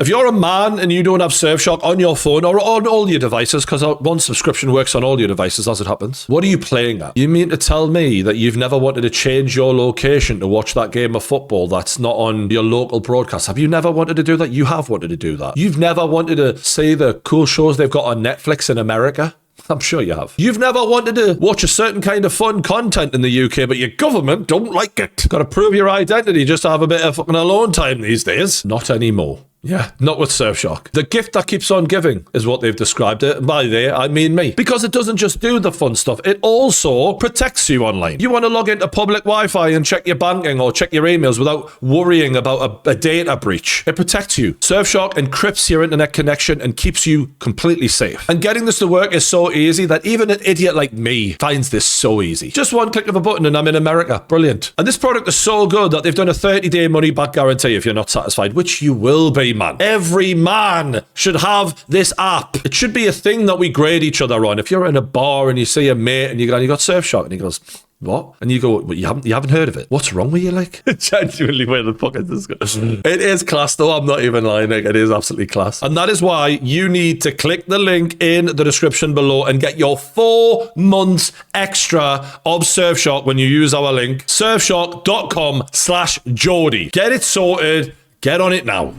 If you're a man and you don't have Surfshark on your phone or on all your devices, because one subscription works on all your devices as it happens, what are you playing at? You mean to tell me that you've never wanted to change your location to watch that game of football that's not on your local broadcast? Have you never wanted to do that? You have wanted to do that. You've never wanted to see the cool shows they've got on Netflix in America? I'm sure you have. You've never wanted to watch a certain kind of fun content in the UK, but your government don't like it. Got to prove your identity just to have a bit of fucking alone time these days. Not anymore. Yeah, not with Surfshark. The gift that keeps on giving is what they've described it. By they, I mean me. Because it doesn't just do the fun stuff, it also protects you online. You want to log into public Wi-Fi and check your banking or check your emails without worrying about a data breach. It protects you. Surfshark encrypts your internet connection and keeps you completely safe. And getting this to work is so easy that even an idiot like me finds this so easy. Just one click of a button and I'm in America. Brilliant. And this product is so good that they've done a 30-day money-back guarantee if you're not satisfied, which you will be. Man. Every man should have this app. It should be a thing that we grade each other on. If you're in a bar and you see a mate and you got Surfshark and he goes, what? And you go, well, you haven't heard of it. What's wrong with you, like? Genuinely, where the fuck is this going? It is class, though. I'm not even lying. Like, it is absolutely class. And that is why you need to click the link in the description below and get your 4 months extra of Surfshark when you use our link, surfshark.com/Geordie. Get it sorted. Get on it now.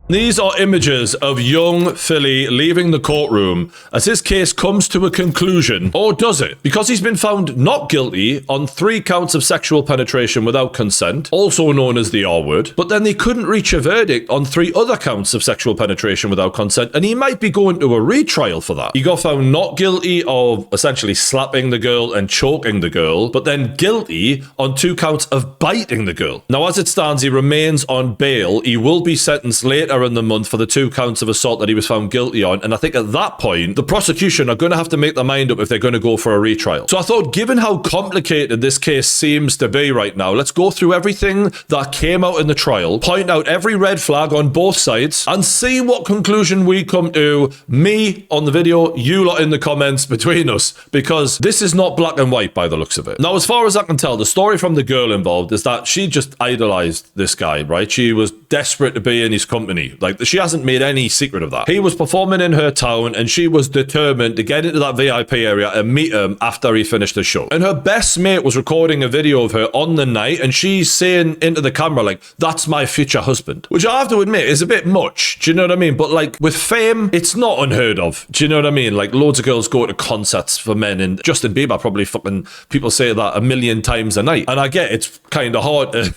These are images of young Philly leaving the courtroom as his case comes to a conclusion, or does it? Because he's been found not guilty on 3 counts of sexual penetration without consent, also known as the R word, but then they couldn't reach a verdict on 3 other counts of sexual penetration without consent, and he might be going to a retrial for that. He got found not guilty of essentially slapping the girl and choking the girl, but then guilty on 2 counts of biting the girl. Now, as it stands, he remains on bail. He will be sentenced later in the month for the 2 counts of assault that he was found guilty on, and I think at that point the prosecution are going to have to make their mind up if they're going to go for a retrial. So I thought, given how complicated this case seems to be right now, let's go through everything that came out in the trial, point out every red flag on both sides, and see what conclusion we come to. Me on the video, you lot in the comments, between us, because this is not black and white by the looks of it. Now, as far as I can tell, the story from the girl involved is that she just idolized this guy, right? She was desperate to be in his company. Like, she hasn't made any secret of that. He was performing in her town and she was determined to get into that VIP area and meet him after he finished the show. And her best mate was recording a video of her on the night, and she's saying into the camera, like, that's my future husband. Which I have to admit is a bit much. Do you know what I mean? But like, with fame, it's not unheard of. Do you know what I mean? Like, loads of girls go to concerts for men, and Justin Bieber probably fucking, people say that 1,000,000 times a night. And I get it's kind of hard to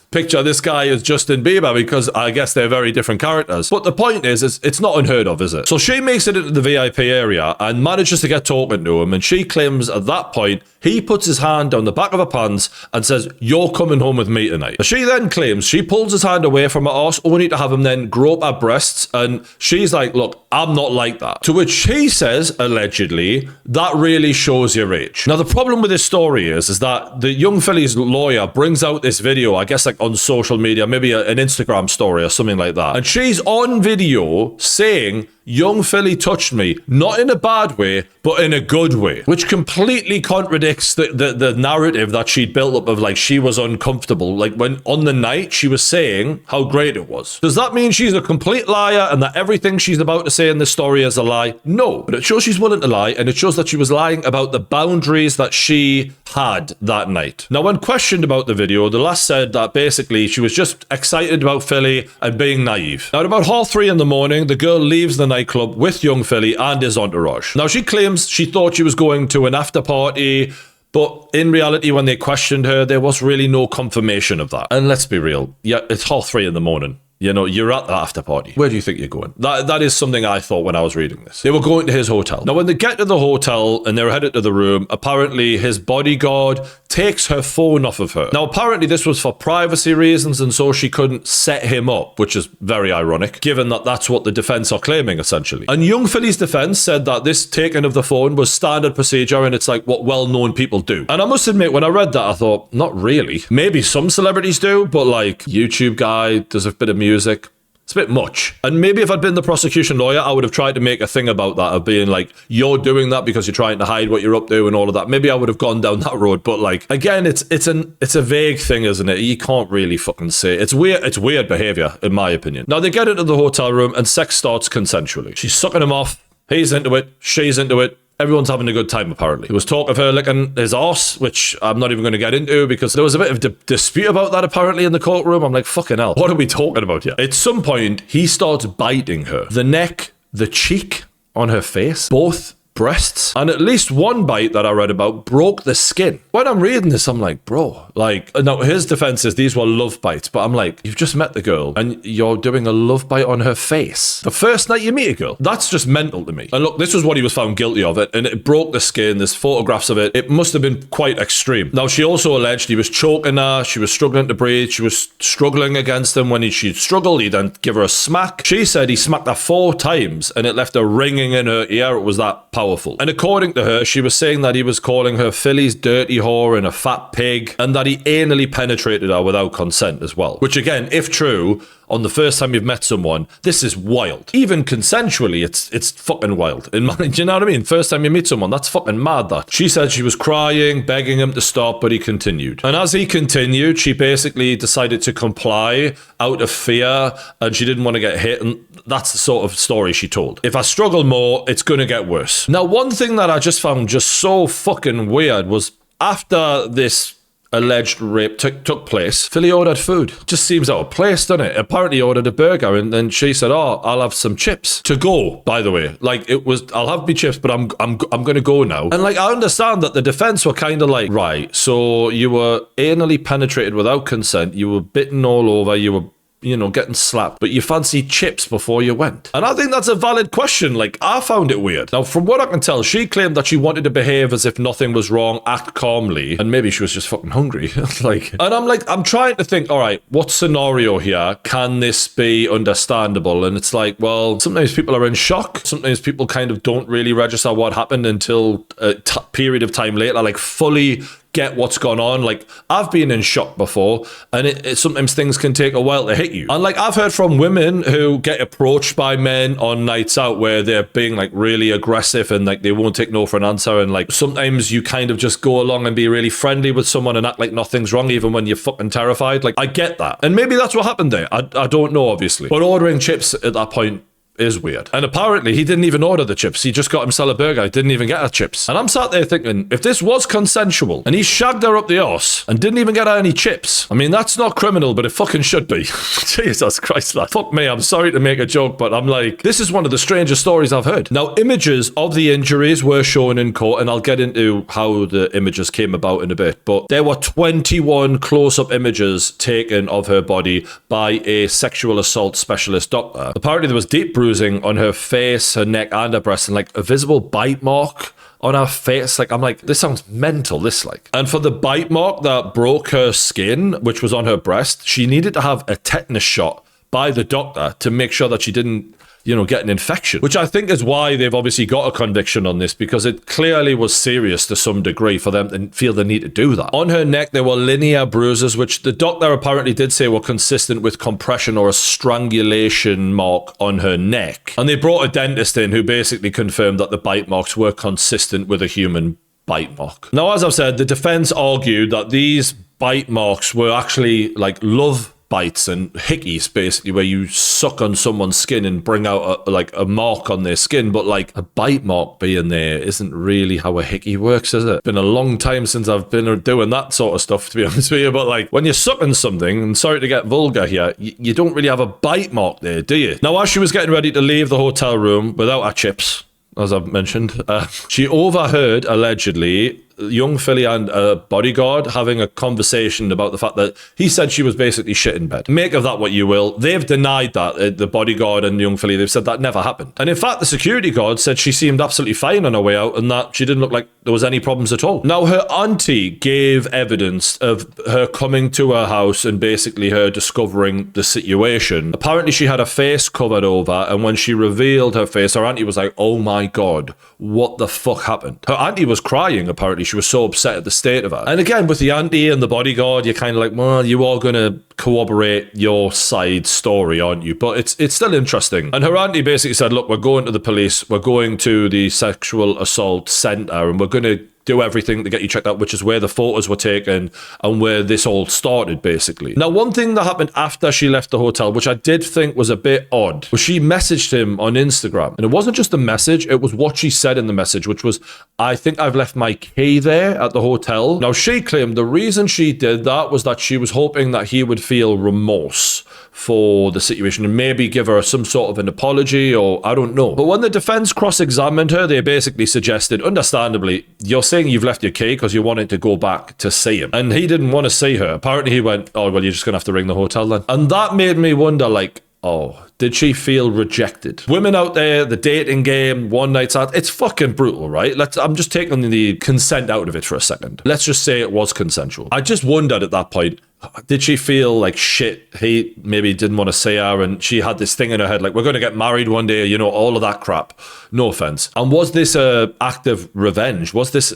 picture this guy as Justin Bieber because I guess they're very different characters. But the point is it's not unheard of, is it? So she makes it into the VIP area and manages to get talking to him, and she claims at that point he puts his hand down the back of her pants and says, you're coming home with me tonight. She then claims she pulls his hand away from her arse only to have him then grope her breasts, and she's like, look, I'm not like that. To which he says, allegedly, that really shows your age. Now, the problem with this story is that the young Philly's lawyer brings out this video, I guess like on social media, maybe an Instagram story or something like that. And she's on video saying, young Philly touched me, not in a bad way, but in a good way, which completely contradicts the narrative that she'd built up of like she was uncomfortable. Like, when on the night she was saying how great it was. Does that mean she's a complete liar and that everything she's about to say in this story is a lie? No, but it shows she's willing to lie, and it shows that she was lying about the boundaries that she had that night. Now, when questioned about the video, the lass said that basically she was just excited about Philly and being naive. Now, at about 3:30 in the morning, the girl leaves the nightclub with young Philly and his entourage. Now, she claims she thought she was going to an after party, but in reality, when they questioned her, there was really no confirmation of that. And let's be real, yeah, it's 3:30 in the morning. You know, you're at the after party. Where do you think you're going? That is something I thought when I was reading this. They were going to his hotel. Now, when they get to the hotel and they're headed to the room, apparently his bodyguard takes her phone off of her. Now, apparently this was for privacy reasons, and so she couldn't set him up, which is very ironic, given that that's what the defense are claiming, essentially. And young Philly's defense said that this taking of the phone was standard procedure, and it's like what well-known people do. And I must admit, when I read that, I thought, not really. Maybe some celebrities do, but like YouTube guy does a bit of music, It's a bit much. And maybe if I'd been the prosecution lawyer, I would have tried to make a thing about that, of being like, you're doing that because you're trying to hide what you're up to and all of that. Maybe I would have gone down that road. But like, again, it's a vague thing, isn't it? You can't really fucking say. It's weird behavior, in my opinion. Now, they get into the hotel room and sex starts consensually. She's sucking him off. He's into it. She's into it. Everyone's having a good time, apparently. There was talk of her licking his arse, which I'm not even going to get into because there was a bit of dispute about that, apparently, in the courtroom. I'm like, fucking hell. What are we talking about here? At some point, he starts biting her. The neck, the cheek on her face, both breasts, and at least one bite that I read about broke the skin. When I'm reading this, I'm like, bro, like, now his defense is these were love bites, but I'm like, you've just met the girl and you're doing a love bite on her face the first night you meet a girl. That's just mental to me. And look, this was what he was found guilty of, it, and it broke the skin. There's photographs of it. It must have been quite extreme. Now, she also alleged he was choking her, she was struggling to breathe, she was struggling against him. When she'd struggled, he'd then give her a smack. She said he smacked her 4 times and it left her ringing in her ear. It was that powerful. And according to her, she was saying that he was calling her Philly's dirty whore and a fat pig, and that he anally penetrated her without consent as well. Which again, if true, on the first time you've met someone, this is wild. Even consensually, it's fucking wild. Do you know what I mean? First time you meet someone, that's fucking mad, that. She said she was crying, begging him to stop, but he continued. And as he continued, she basically decided to comply out of fear, and she didn't want to get hit, and that's the sort of story she told. If I struggle more, it's going to get worse. Now, one thing that I just found just so fucking weird was after this alleged rape took place, Philly ordered food. Just seems out of place, doesn't it? Apparently ordered a burger, and then she said, oh, I'll have some chips. To go, by the way. Like, it was, I'll have me chips, but I'm gonna go now. And like, I understand that the defense were kind of like, right, so you were anally penetrated without consent, you were bitten all over, you were, you know, getting slapped, but you fancied chips before you went. And I think that's a valid question. Like, I found it weird. Now, from what I can tell, she claimed that she wanted to behave as if nothing was wrong, act calmly, and maybe she was just fucking hungry. Like, and I'm trying to think, all right, what scenario here can this be understandable? And it's like, well, sometimes people are in shock. Sometimes people kind of don't really register what happened until a period of time later, like fully get what's gone on. Like, I've been in shock before, and it sometimes things can take a while to hit you. And like, I've heard from women who get approached by men on nights out where they're being like really aggressive and like they won't take no for an answer, and like sometimes you kind of just go along and be really friendly with someone and act like nothing's wrong even when you're fucking terrified. Like, I get that, and maybe that's what happened there. I don't know, obviously, but ordering chips at that point is weird. And apparently he didn't even order the chips. He just got himself a burger. He didn't even get her chips. And I'm sat there thinking, if this was consensual and he shagged her up the arse and didn't even get her any chips, I mean, that's not criminal, but it fucking should be. Jesus Christ, that. Fuck me, I'm sorry to make a joke, but I'm like, this is one of the strangest stories I've heard. Now, images of the injuries were shown in court, and I'll get into how the images came about in a bit, but there were 21 close-up images taken of her body by a sexual assault specialist doctor. Apparently there was deep bruising on her face, her neck, and her breast, and like a visible bite mark on her face. Like, I'm like, this sounds mental, this, like. And for the bite mark that broke her skin, which was on her breast, she needed to have a tetanus shot by the doctor to make sure that she didn't, you know, get an infection, which I think is why they've obviously got a conviction on this, because it clearly was serious to some degree for them to feel the need to do that. On her neck, there were linear bruises, which the doctor apparently did say were consistent with compression or a strangulation mark on her neck. And they brought a dentist in who basically confirmed that the bite marks were consistent with a human bite mark. Now, as I've said, the defense argued that these bite marks were actually like love bites and hickeys, basically, where you suck on someone's skin and bring out a mark on their skin. But like, a bite mark being there isn't really how a hickey works, is it? Been a long time since I've been doing that sort of stuff, to be honest with you. But like, when you're sucking something, and sorry to get vulgar here, you don't really have a bite mark there, do you? Now, as she was getting ready to leave the hotel room without her chips, as I've mentioned, she overheard, allegedly, young Philly and a bodyguard having a conversation about the fact that he said she was basically shit in bed. Make of that what you will. They've denied that, the bodyguard and young Philly. They've said that never happened. And in fact, the security guard said she seemed absolutely fine on her way out and that she didn't look like there was any problems at all. Now, her auntie gave evidence of her coming to her house and basically her discovering the situation. Apparently, she had her face covered over, and when she revealed her face, her auntie was like, oh my God, what the fuck happened? Her auntie was crying, apparently. She was so upset at the state of her. And again, with the auntie and the bodyguard, you're kind of like, well, you are going to corroborate your side story, aren't you? But it's still interesting. And her auntie basically said, look, we're going to the police, we're going to the sexual assault centre, and we're going to do everything to get you checked out, which is where the photos were taken and where this all started, basically. Now, one thing that happened after she left the hotel, which I did think was a bit odd, was she messaged him on Instagram. And it wasn't just a message, it was what she said in the message, which was, I think I've left my key there at the hotel. Now, she claimed the reason she did that was that she was hoping that he would feel remorse for the situation and maybe give her some sort of an apology, or I don't know. But when the defense cross-examined her, they basically suggested, understandably, you're saying you've left your key because you wanted to go back to see him. And he didn't want to see her. Apparently he went, oh, well, you're just going to have to ring the hotel then. And that made me wonder, like, oh, did she feel rejected? Women out there, the dating game, one night stand, it's fucking brutal, right? I'm just taking the consent out of it for a second. Let's just say it was consensual. I just wondered at that point, did she feel like shit? He maybe didn't want to see her, and she had this thing in her head, like, we're going to get married one day, you know, all of that crap. No offense. And was this a act of revenge? Was this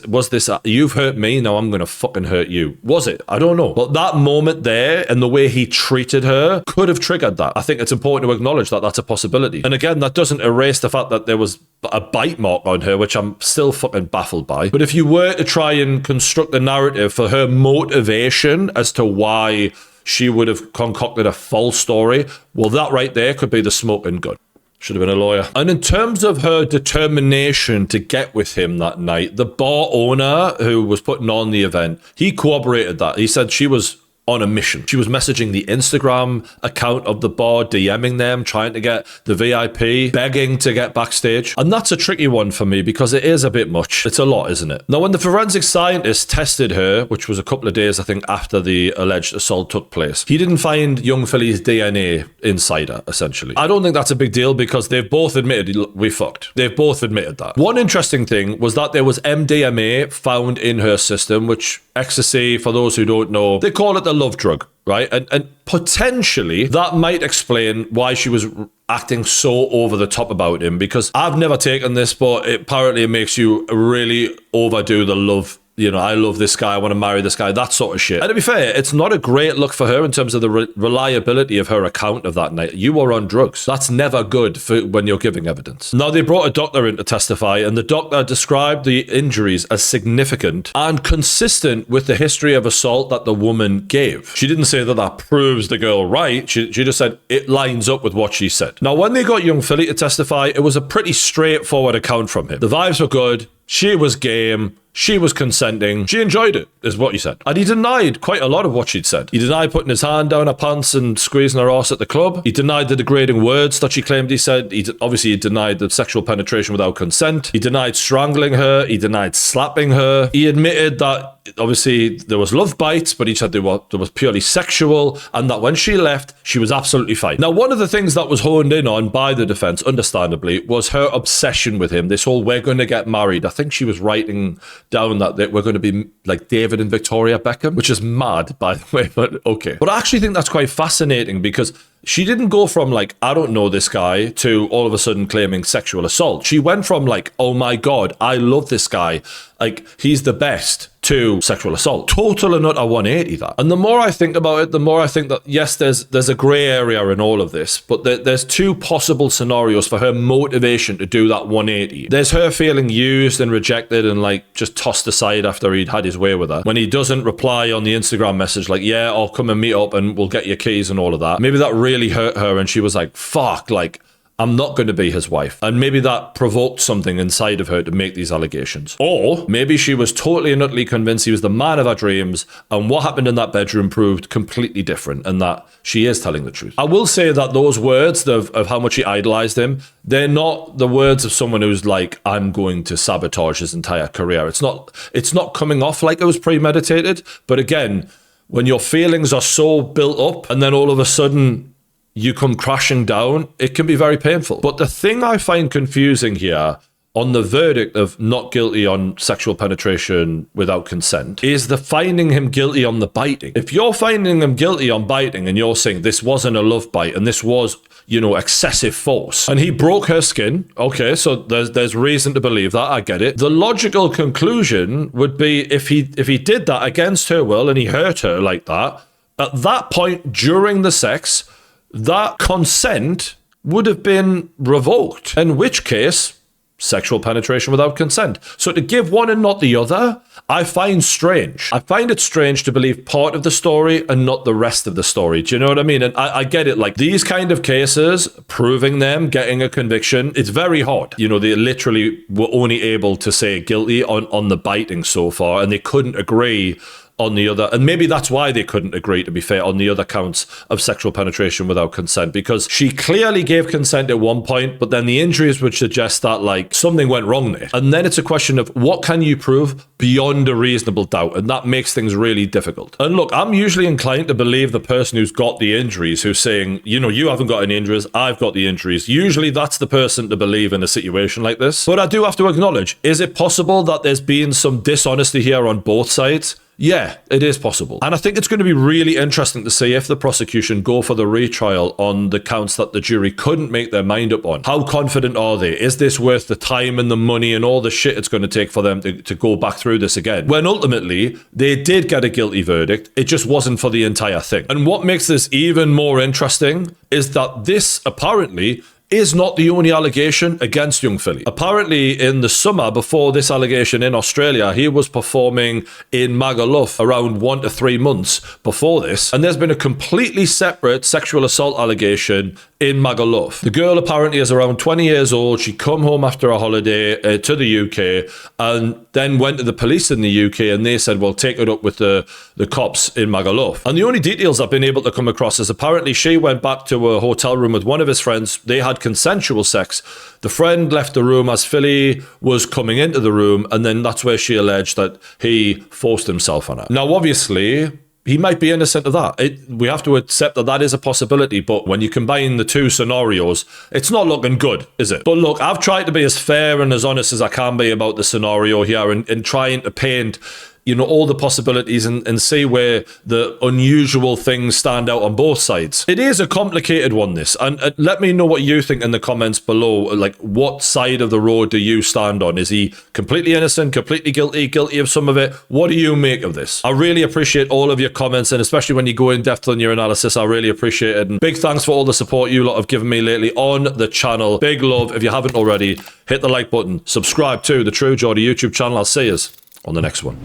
you've hurt me, now I'm going to fucking hurt you? Was it? I don't know. But that moment there and the way he treated her could have triggered that. I think it's important to acknowledge that that's a possibility. And again, that doesn't erase the fact that there was a bite mark on her, which I'm still fucking baffled by. But if you were to try and construct a narrative for her motivation as to why she would have concocted a false story, well, that right there could be the smoking gun. Should have been a lawyer. And in terms of her determination to get with him that night, the bar owner who was putting on the event, he corroborated that. He said she was on a mission. She was messaging the Instagram account of the bar, DMing them, trying to get the VIP, begging to get backstage. And that's a tricky one for me because it is a bit much. It's a lot, isn't it? Now, when the forensic scientist tested her, which was a couple of days, I think, after the alleged assault took place, he didn't find young Philly's DNA inside her, essentially. I don't think that's a big deal because they've both admitted we fucked. They've both admitted that. One interesting thing was that there was MDMA found in her system, which ecstasy, for those who don't know, they call it the love drug, right? And potentially that might explain why she was acting so over the top about him, because I've never taken this, but apparently it makes you really overdo the love. You know, I love this guy, I want to marry this guy, that sort of shit. And to be fair, it's not a great look for her in terms of the reliability of her account of that night. You were on drugs. That's never good for when you're giving evidence. Now, they brought a doctor in to testify, and the doctor described the injuries as significant and consistent with the history of assault that the woman gave. She didn't say that that proves the girl right. She just said it lines up with what she said. Now, when they got young Philly to testify, it was a pretty straightforward account from him. The vibes were good. She was game. She was consenting. She enjoyed it, is what he said. And he denied quite a lot of what she'd said. He denied putting his hand down her pants and squeezing her ass at the club. He denied the degrading words that she claimed he said. Obviously, he denied the sexual penetration without consent. He denied strangling her. He denied slapping her. He admitted that, obviously, there was love bites, but he said there was purely sexual, and that when she left, she was absolutely fine. Now, one of the things that was honed in on by the defense, understandably, was her obsession with him. This whole, we're going to get married. I think she was writing down that we're going to be like David and Victoria Beckham, which is mad, by the way, but okay. But I actually think that's quite fascinating because she didn't go from like, I don't know this guy, to all of a sudden claiming sexual assault. She went from like, oh my God, I love this guy, like he's the best, to sexual assault. Total and utter 180 that. And the more I think about it, the more I think that yes, there's a grey area in all of this, but there's two possible scenarios for her motivation to do that 180. There's her feeling used and rejected and like just tossed aside after he'd had his way with her. When he doesn't reply on the Instagram message like, yeah, I'll come and meet up and we'll get your keys and all of that. Maybe that really hurt her and she was like, fuck, like, I'm not going to be his wife. And maybe that provoked something inside of her to make these allegations. Or maybe she was totally and utterly convinced he was the man of her dreams, and what happened in that bedroom proved completely different, and that she is telling the truth. I will say that those words of how much he idolized him, they're not the words of someone who's like, I'm going to sabotage his entire career. It's not coming off like it was premeditated. But again, when your feelings are so built up and then all of a sudden you come crashing down, it can be very painful. But the thing I find confusing here, on the verdict of not guilty on sexual penetration without consent is the finding him guilty on the biting. If you're finding him guilty on biting and you're saying this wasn't a love bite and this was, you know, excessive force, and he broke her skin, okay, so there's reason to believe that, I get it. The logical conclusion would be if he did that against her will and he hurt her like that, at that point during the sex, that consent would have been revoked, in which case sexual penetration without consent. So to give one and not the other, I find strange. I find it strange to believe part of the story and not the rest of the story. Do you know what I mean? And I get it. Like these kind of cases, proving them, getting a conviction, it's very hard. You know, they literally were only able to say guilty on the biting so far, and they couldn't agree on the other, and maybe that's why they couldn't agree, to be fair, on the other counts of sexual penetration without consent, because she clearly gave consent at one point, but then the injuries would suggest that like something went wrong there. And then it's a question of what can you prove beyond a reasonable doubt, and that makes things really difficult. And look, I'm usually inclined to believe the person who's got the injuries, who's saying, you know, you haven't got any injuries, I've got the injuries. Usually that's the person to believe in a situation like this. But I do have to acknowledge, is it possible that there's been some dishonesty here on both sides? Yeah, it is possible. And I think it's going to be really interesting to see if the prosecution go for the retrial on the counts that the jury couldn't make their mind up on. How confident are they? Is this worth the time and the money and all the shit it's going to take for them to go back through this again? When ultimately, they did get a guilty verdict. It just wasn't for the entire thing. And what makes this even more interesting is that this apparently is not the only allegation against young Philly. Apparently, in the summer before this allegation in Australia, he was performing in Magaluf around 1 to 3 months before this, and there's been a completely separate sexual assault allegation in Magaluf. The girl apparently is around 20 years old. She come home after a holiday to the UK and then went to the police in the UK, and they said, well, take it up with the cops in Magaluf. And the only details I've been able to come across is apparently she went back to a hotel room with one of his friends. They had consensual sex. The friend left the room as Philly was coming into the room, and then that's where she alleged that he forced himself on her. Now, obviously, he might be innocent of that. We have to accept that that is a possibility, but when you combine the two scenarios, it's not looking good, is it? But look, I've tried to be as fair and as honest as I can be about the scenario here and trying to paint, you know, all the possibilities and see where the unusual things stand out on both sides. It is a complicated one, this, and let me know what you think in the comments below. Like, what side of the road do you stand on? Is he completely innocent, completely guilty of some of it? What do you make of this? I really appreciate all of your comments, and especially when you go in depth on your analysis, I really appreciate it. And big thanks for all the support you lot have given me lately on the channel. Big love. If you haven't already, hit the like button, subscribe to the True Geordie YouTube channel. I'll see you on the next one.